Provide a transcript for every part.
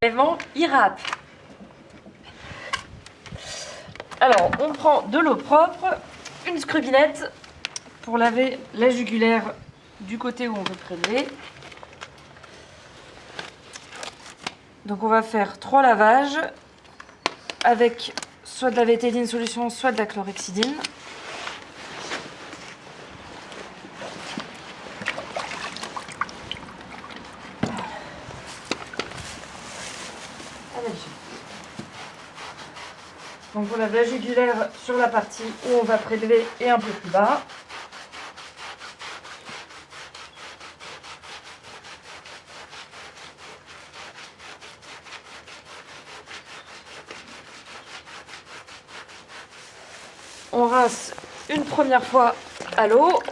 Prélèvement IRAP. Alors, on prend de l'eau propre, une scrubinette pour laver la jugulaire du côté où on veut prélever. Donc on va faire 3 lavages avec soit de la vétéline solution, soit de la chlorhexidine. Donc on lave la jugulaire sur la partie où on va prélever et un peu plus bas. On rince une première fois à l'eau.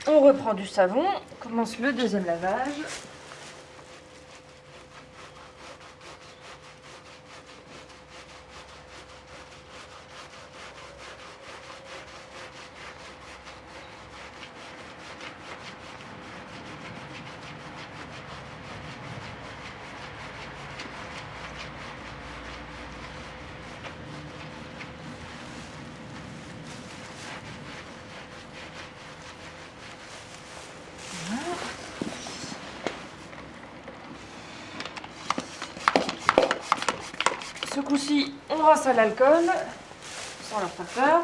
On reprend du savon, on commence le deuxième lavage. Ce coup-ci, on rince à l'alcool, sans leur faire peur.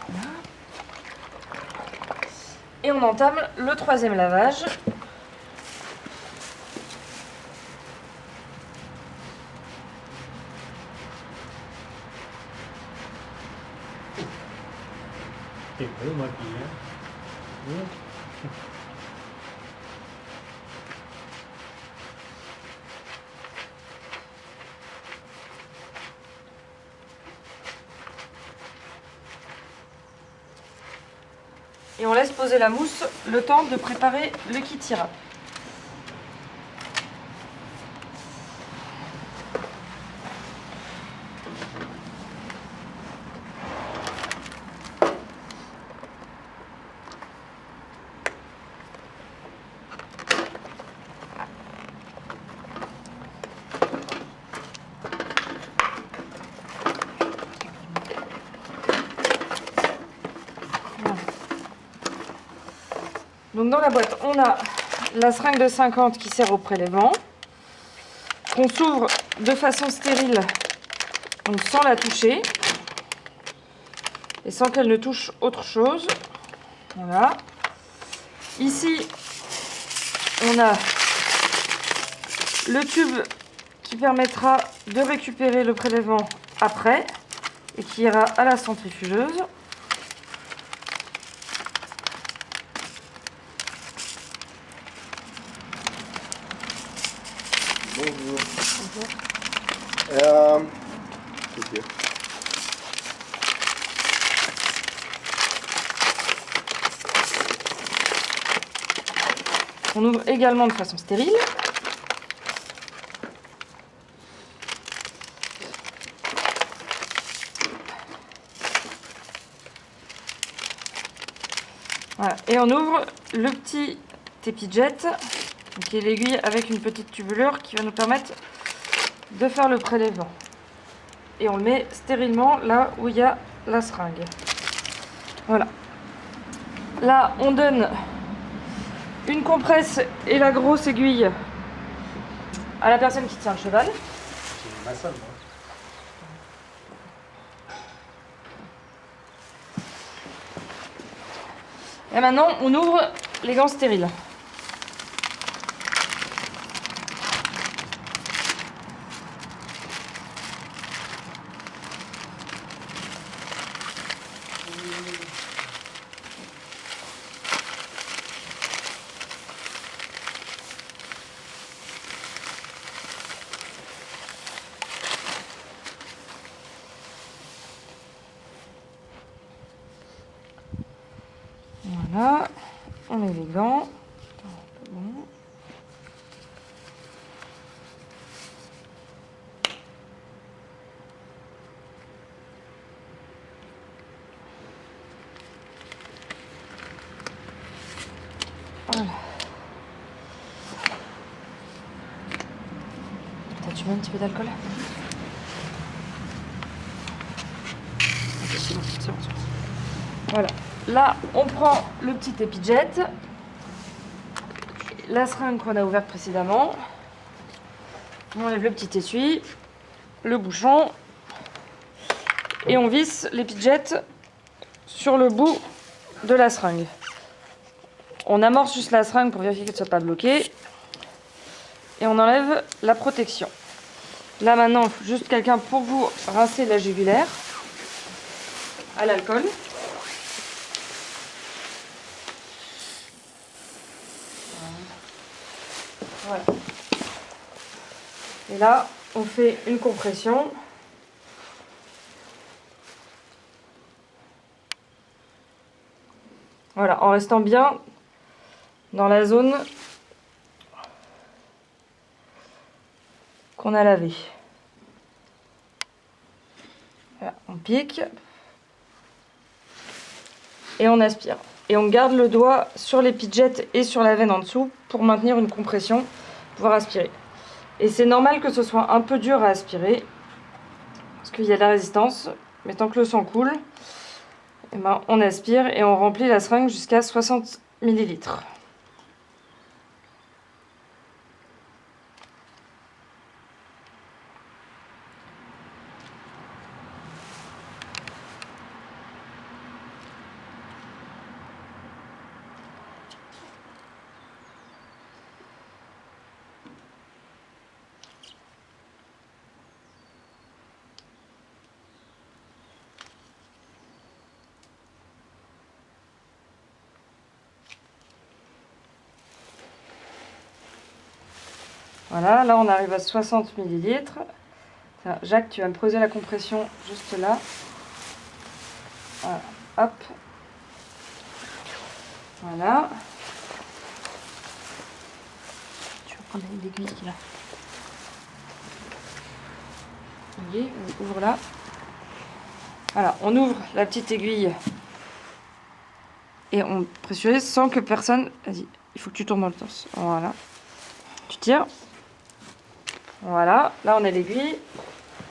Voilà. Et on entame le troisième lavage. T'es beau, ma fille, hein? Oui. Et on laisse poser la mousse le temps de préparer le kit IRAP. Donc dans la boîte, on a la seringue de 50 qui sert au prélèvement, qu'on s'ouvre de façon stérile, donc sans la toucher, et sans qu'elle ne touche autre chose. Voilà. Ici, on a le tube qui permettra de récupérer le prélèvement après, et qui ira à la centrifugeuse. Bonjour. Ok. On ouvre également de façon stérile. Voilà. Et on ouvre le petit EpiJet, qui est l'aiguille avec une petite tubulure qui va nous permettre de faire le prélèvement. Et on le met stérilement là où il y a la seringue. Voilà. Là, on donne une compresse et la grosse aiguille à la personne qui tient le cheval. C'est ma somme, moi. Et maintenant, on ouvre les gants stériles. Voilà. On met les gants. Bon. Voilà. Tu mets un petit peu d'alcool? Ok, c'est bon, c'est bon. Voilà. Là, on prend le petit EpiJet, la seringue qu'on a ouverte précédemment. On enlève le petit essuie, le bouchon, et on visse l'EpiJet sur le bout de la seringue. On amorce juste la seringue pour vérifier qu'elle ne soit pas bloquée. Et on enlève la protection. Là maintenant, il faut juste quelqu'un pour vous rincer la jugulaire à l'alcool. Voilà. Et là, on fait une compression. Voilà, en restant bien dans la zone qu'on a lavé. Voilà, on pique et on aspire. Et on garde le doigt sur l'EpiJet et sur la veine en dessous pour maintenir une compression, pouvoir aspirer. Et c'est normal que ce soit un peu dur à aspirer parce qu'il y a de la résistance, mais tant que le sang coule, eh ben, on aspire et on remplit la seringue jusqu'à 60 ml. Voilà, là on arrive à 60 ml. Jacques, tu vas me poser la compression juste là. Voilà, hop. Voilà. Tu vas prendre l'aiguille là. Oui, on ouvre là. Voilà, on ouvre la petite aiguille et on pressurise sans que personne... Vas-y, il faut que tu tournes dans le sens. Voilà. Tu tires. Voilà, là on a l'aiguille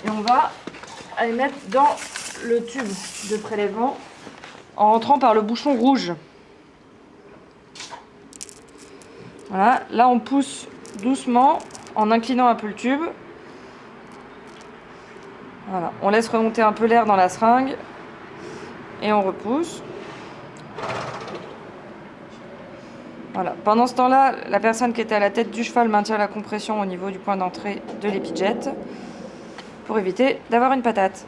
et on va aller mettre dans le tube de prélèvement en rentrant par le bouchon rouge. Voilà, là on pousse doucement en inclinant un peu le tube. Voilà, on laisse remonter un peu l'air dans la seringue et on repousse. Voilà. Pendant ce temps-là, la personne qui était à la tête du cheval maintient la compression au niveau du point d'entrée de l'EpiJet pour éviter d'avoir une patate.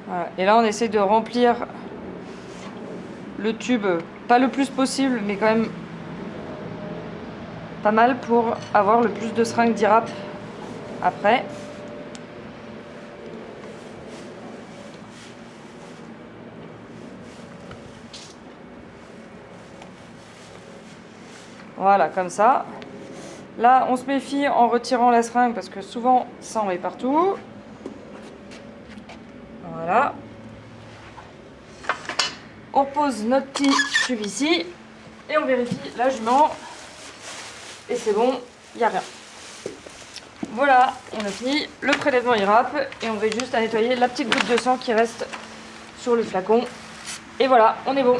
Voilà. Et là, on essaie de remplir le tube, pas le plus possible, mais quand même pas mal pour avoir le plus de seringues d'IRAP après. Voilà, comme ça. Là, on se méfie en retirant la seringue parce que souvent, ça en met partout. Voilà. On pose notre petit tube ici et on vérifie la jument. Et c'est bon, il n'y a rien. Voilà, on a fini le prélèvement IRAP et on va juste à nettoyer la petite goutte de sang qui reste sur le flacon. Et voilà, on est bon.